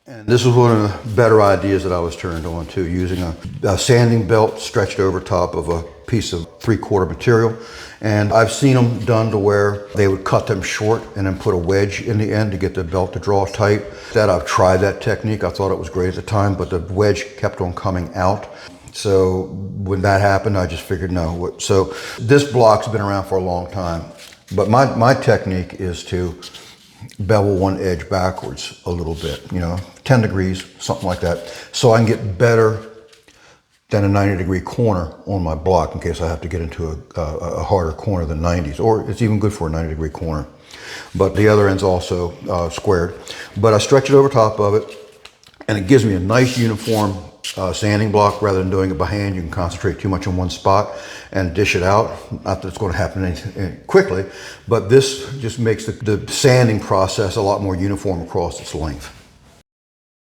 And this is one of the better ideas that I was turned on to, using a sanding belt stretched over top of a piece of 3/4 material. And I've seen them done to where they would cut them short and then put a wedge in the end to get the belt to draw tight. I've tried that technique. I thought it was great at the time, but the wedge kept on coming out. So when that happened, I just figured no. So this block's been around for a long time, but my technique is to bevel one edge backwards a little bit, 10 degrees, something like that, so I can get better than a 90-degree corner on my block in case I have to get into a harder corner than 90s, or it's even good for a 90-degree corner. But the other end's also squared. But I stretch it over top of it, and it gives me a nice uniform sanding block. Rather than doing it by hand, you can concentrate too much on one spot and dish it out. Not that it's going to happen quickly, but this just makes the sanding process a lot more uniform across its length.